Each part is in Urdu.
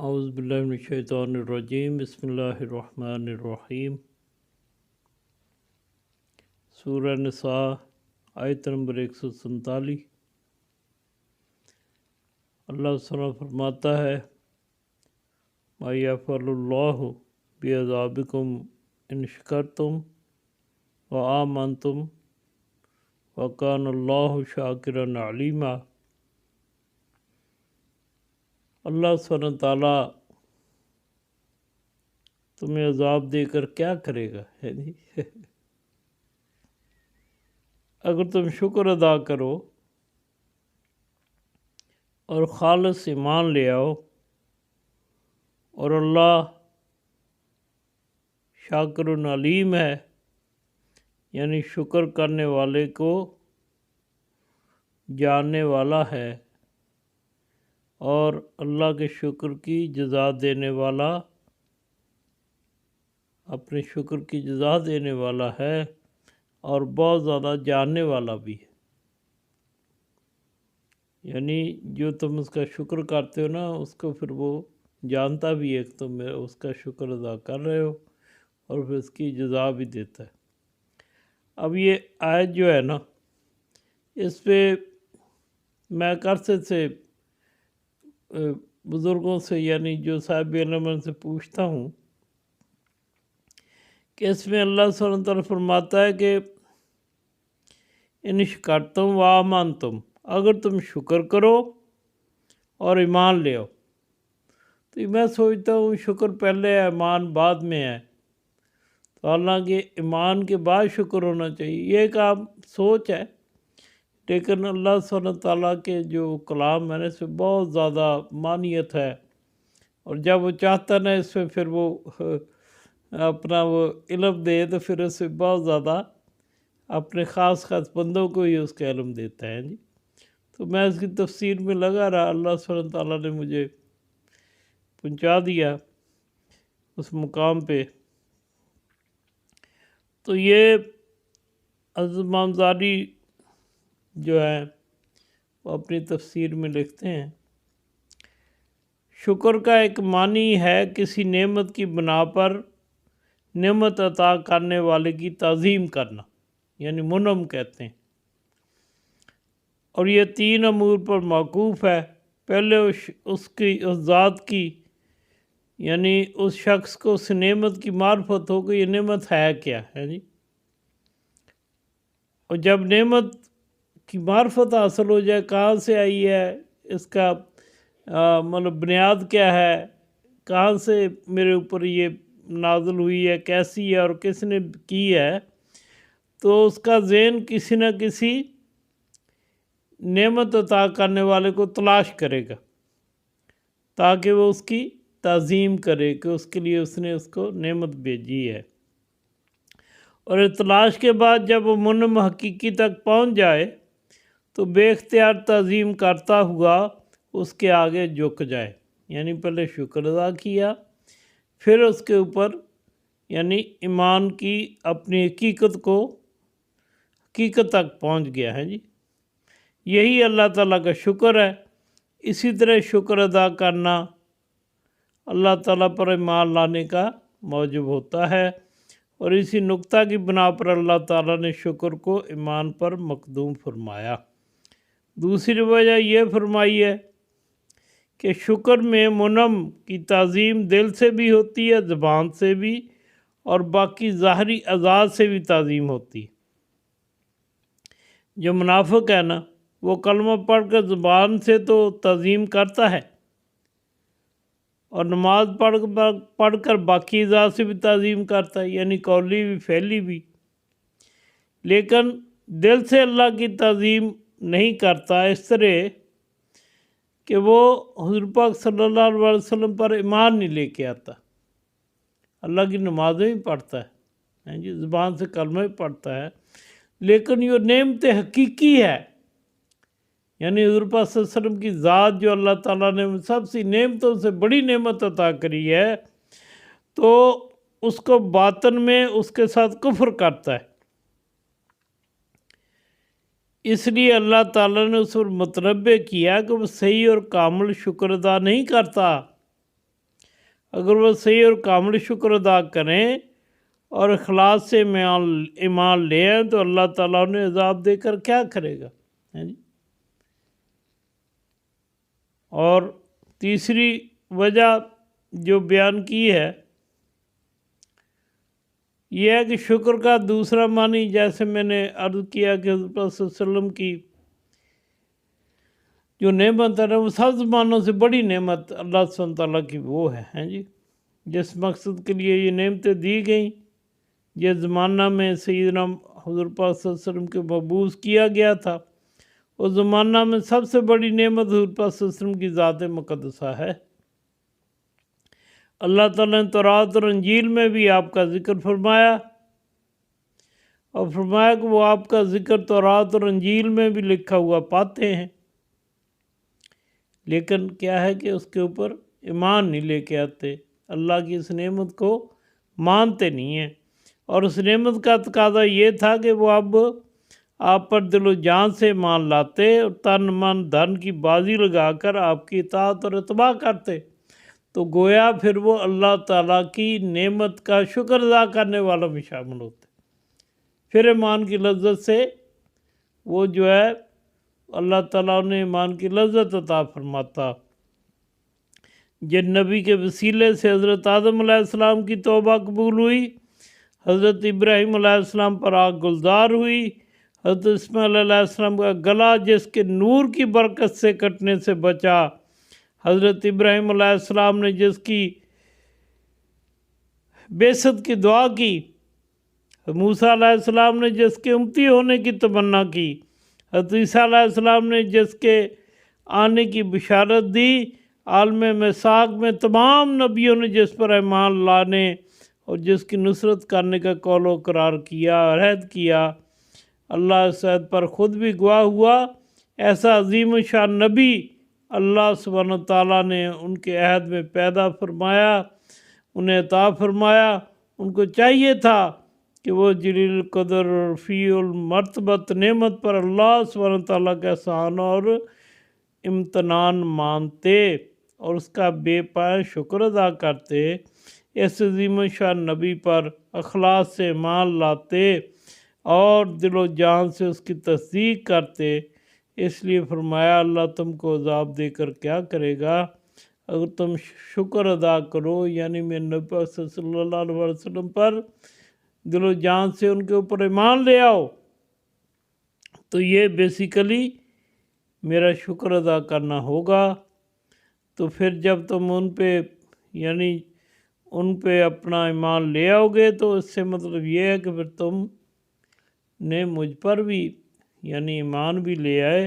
اعوذ باللہ من الشیطان الرجیم بسم اللہ الرحمن الرحیم۔ سورہ نساء آیت نمبر 147۔ اللہ سبحانہ فرماتا ہے مَا یَفْعَلُ اللَّهُ بِعَذَابِکُمْ إِنْ شَکَرْتُمْ وَآمَنْتُمْ وَكَانَ اللَّهُ شَاکِرًا عَلِیمًا۔ اللہ سبحانہ تعالیٰ تمہیں عذاب دے کر کیا کرے گا؟ اگر تم شکر ادا کرو اور خالص ایمان لے آؤ اور اللہ شاکر علیم ہے، یعنی شکر کرنے والے کو جاننے والا ہے اور اللہ کے شکر کی جزا دینے والا، اپنے شکر کی جزا دینے والا ہے اور بہت زیادہ جاننے والا بھی ہے۔ یعنی جو تم اس کا شکر کرتے ہو نا، اس کو پھر وہ جانتا بھی ہے کہ تم اس کا شکر ادا کر رہے ہو اور پھر اس کی جزا بھی دیتا ہے۔ اب یہ آیت جو ہے نا، اس پہ میں عرصے سے بزرگوں سے، یعنی جو صاحب علم ان سے پوچھتا ہوں کہ اس میں اللہ سبحانہ وتعالیٰ فرماتا ہے کہ ان شکرتم و آمنتم، اگر تم شکر کرو اور ایمان لے آؤ، تو میں سوچتا ہوں شکر پہلے ہے ایمان بعد میں ہے، تو حالانکہ ایمان کے بعد شکر ہونا چاہیے، یہ ایک عام سوچ ہے، لیکن اللہ سبحانہ تعالیٰ کے جو کلام ہے نا، اس میں بہت زیادہ معنیت ہے، اور جب وہ چاہتا نا اس میں پھر وہ اپنا وہ علم دے، تو پھر اس میں بہت زیادہ اپنے خاص بندوں کو ہی اس کا علم دیتا ہے جی۔ تو میں اس کی تفسیر میں لگا رہا، اللہ سبحانہ تعالیٰ نے مجھے پہنچا دیا اس مقام پہ۔ تو یہ حضرت امام زاری جو ہے وہ اپنی تفسیر میں لکھتے ہیں، شکر کا ایک معنی ہے کسی نعمت کی بنا پر نعمت عطا کرنے والے کی تعظیم کرنا، یعنی منعم کہتے ہیں، اور یہ 3 امور پر موقوف ہے۔ پہلے اس ذات کی، یعنی اس شخص کو اس نعمت کی معرفت ہو کہ یہ نعمت ہے کیا ہے جی، اور جب نعمت کی معرفت حاصل ہو جائے، کہاں سے آئی ہے، اس کا مطلب بنیاد کیا ہے، کہاں سے میرے اوپر یہ نازل ہوئی ہے، کیسی ہے اور کس نے کی ہے، تو اس کا ذہن کسی نہ کسی نعمت عطا کرنے والے کو تلاش کرے گا تاکہ وہ اس کی تعظیم کرے کہ اس کے لیے اس نے اس کو نعمت بھیجی ہے، اور تلاش کے بعد جب وہ منعم حقیقی تک پہنچ جائے تو بے اختیار تعظیم کرتا ہوا اس کے آگے جھک جائے، یعنی پہلے شکر ادا کیا، پھر اس کے اوپر یعنی ایمان کی اپنی حقیقت تک پہنچ گیا ہے جی۔ یہی اللہ تعالیٰ کا شکر ہے۔ اسی طرح شکر ادا کرنا اللہ تعالیٰ پر ایمان لانے کا موجب ہوتا ہے، اور اسی نقطہ کی بنا پر اللہ تعالیٰ نے شکر کو ایمان پر مقدوم فرمایا۔ دوسری وجہ یہ فرمائی ہے کہ شکر میں منعم کی تعظیم دل سے بھی ہوتی ہے، زبان سے بھی، اور باقی ظاہری اعضاء سے بھی تعظیم ہوتی ہے۔ جو منافق ہے نا، وہ کلمہ پڑھ کر زبان سے تو تعظیم کرتا ہے، اور نماز پڑھ کر باقی اعضاء سے بھی تعظیم کرتا ہے، یعنی قولی بھی فعلی بھی، لیکن دل سے اللہ کی تعظیم نہیں کرتا، اس طرح کہ وہ حضور پاک صلی اللہ علیہ وسلم پر ایمان نہیں لے کے آتا، اللہ کی نمازیں بھی پڑھتا ہے جی، زبان سے کلمہ بھی پڑھتا ہے، لیکن یہ نعمت حقیقی ہے، یعنی حضور پاک صلی اللہ علیہ وسلم کی ذات جو اللہ تعالیٰ نے سب سی نعمتوں سے بڑی نعمت عطا کری ہے، تو اس کو باطن میں اس کے ساتھ کفر کرتا ہے، اس لیے اللہ تعالیٰ نے اس پر متنبہ کیا کہ وہ صحیح اور کامل شکر ادا نہیں کرتا، اگر وہ صحیح اور کامل شکر ادا کریں اور اخلاص سے ایمان لے آئیں تو اللہ تعالیٰ انہیں عذاب دے کر کیا کرے گا؟ جی۔ اور تیسری وجہ جو بیان کی ہے یہ ہے کہ شکر کا دوسرا معنی، جیسے میں نے عرض کیا کہ حضرت صلی اللہ علیہ وسلم کی جو نعمت ہے نا، وہ سب زمانوں سے بڑی نعمت اللہ سبحانہ تعالیٰ کی وہ ہے جی، جس مقصد کے لیے یہ نعمتیں دی گئیں، جس زمانہ میں سیدنا حضور پاک صلی اللہ علیہ وسلم کے مبعوث کیا گیا تھا، اس زمانہ میں سب سے بڑی نعمت حضور پاک صلی اللہ علیہ وسلم کی ذات مقدسہ ہے۔ اللہ تعالیٰ نے تورات اور انجیل میں بھی آپ کا ذکر فرمایا، اور فرمایا کہ وہ آپ کا ذکر تورات اور انجیل میں بھی لکھا ہوا پاتے ہیں، لیکن کیا ہے کہ اس کے اوپر ایمان نہیں لے کے آتے، اللہ کی اس نعمت کو مانتے نہیں ہیں۔ اور اس نعمت کا تقاضا یہ تھا کہ وہ اب آپ پر دل و جان سے ایمان لاتے اور تن من دھن کی بازی لگا کر آپ کی اطاعت اور اتباع کرتے، تو گویا پھر وہ اللہ تعالیٰ کی نعمت کا شکر ادا کرنے والوں میں شامل ہوتے، پھر ایمان کی لذت سے وہ جو ہے اللہ تعالیٰ نے ایمان کی لذت عطا فرماتا۔ جن نبی کے وسیلے سے حضرت آدم علیہ السلام کی توبہ قبول ہوئی، حضرت ابراہیم علیہ السلام پر آگ گلزار ہوئی، حضرت اسماعیل علیہ السلام کا گلا جس کے نور کی برکت سے کٹنے سے بچا، حضرت ابراہیم علیہ السلام نے جس کی بعثت کی دعا کی، موسیٰ علیہ السلام نے جس کے امتی ہونے کی تمنا کی، حضرت عیسیٰ علیہ السلام نے جس کے آنے کی بشارت دی، عالم میثاق میں تمام نبیوں نے جس پر ایمان لانے اور جس کی نصرت کرنے کا قول و اقرار کیا، عہد کیا، اللہ اس عہد پر خود بھی گواہ ہوا۔ ایسا عظیم شان نبی اللہ سبحانہ تعالیٰ نے ان کے عہد میں پیدا فرمایا، انہیں عطا فرمایا۔ ان کو چاہیے تھا کہ وہ جلیل القدر رفیع المرتبت نعمت پر اللہ سبحانہ تعالیٰ کا احسان اور امتنان مانتے اور اس کا بے پناہ شکر ادا کرتے، اس عظیم شان نبی پر اخلاص سے ایمان لاتے اور دل و جان سے اس کی تصدیق کرتے۔ اس لیے فرمایا اللہ تم کو عذاب دے کر کیا کرے گا اگر تم شکر ادا کرو، یعنی میرے نبی صلی اللہ علیہ وسلم پر دل و جان سے ان کے اوپر ایمان لے آؤ، تو یہ بیسیکلی میرا شکر ادا کرنا ہوگا۔ تو پھر جب تم ان پہ یعنی ان پہ اپنا ایمان لے آؤ گے تو اس سے مطلب یہ ہے کہ پھر تم نے مجھ پر بھی یعنی ایمان بھی لے آئے،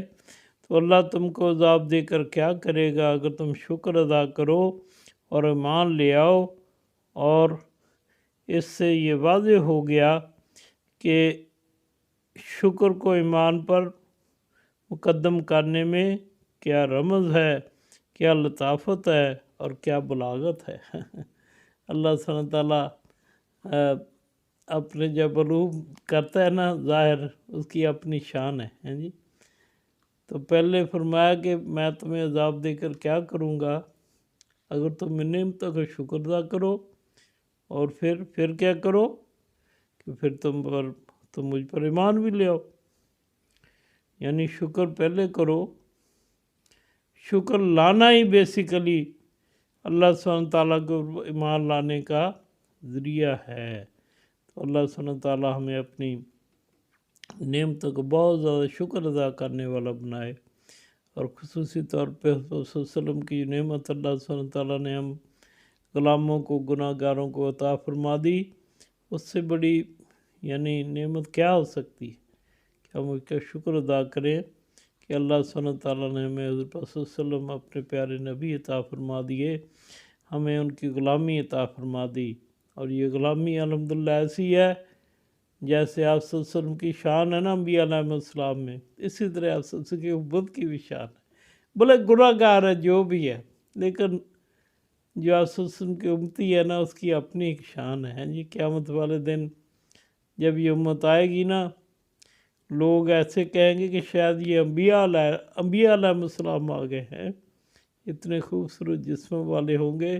تو اللہ تم کو عذاب دے کر کیا کرے گا اگر تم شکر ادا کرو اور ایمان لے آؤ۔ اور اس سے یہ واضح ہو گیا کہ شکر کو ایمان پر مقدم کرنے میں کیا رمز ہے، کیا لطافت ہے اور کیا بلاغت ہے۔ اللہ سبحانہ تعالیٰ اپنے جب علوم کرتا ہے نا ظاہر، اس کی اپنی شان ہے جی۔ تو پہلے فرمایا کہ میں تمہیں عذاب دے کر کیا کروں گا اگر تم میری نعمتوں کا شکر ادا کرو، اور پھر کیا کرو کہ پھر تم مجھ پر ایمان بھی لے آؤ، یعنی شکر پہلے کرو۔ شکر لانا ہی بیسیکلی اللہ سبحانہ تعالیٰ کو ایمان لانے کا ذریعہ ہے۔ تو اللہ سبحانہ تعالیٰ ہمیں اپنی نعمتوں کو بہت زیادہ شکر ادا کرنے والا بنائے، اور خصوصی طور پہ حضور صلی اللہ علیہ وسلم کی نعمت اللہ سبحانہ تعالیٰ نے ہم غلاموں کو، گناہ گاروں کو عطا فرما دی، اس سے بڑی یعنی نعمت کیا ہو سکتی ہے کہ ہم اس کا شکر ادا کریں کہ اللہ سبحانہ تعالیٰ نے ہمیں حضور صلی اللہ علیہ وسلم اپنے پیارے نبی عطا فرما دیے، ہمیں ان کی غلامی عطا فرما دی۔ اور یہ غلامی الحمدللہ ایسی ہے جیسے آپ صلی اللہ علیہ وسلم کی شان ہے نا انبیاء علیہ السلام میں، اسی طرح آپ صلی اللہ علیہ وسلم کی امت کی بھی شان ہے، بھلے گناہ گار ہے جو بھی ہے، لیکن جو آپ صلی اللہ علیہ وسلم کی امتی ہے نا اس کی اپنی ایک شان ہے جی۔ قیامت والے دن جب یہ امت آئے گی نا، لوگ ایسے کہیں گے کہ شاید یہ انبیاء علیہ السلام آ گئے ہیں، اتنے خوبصورت جسم والے ہوں گے،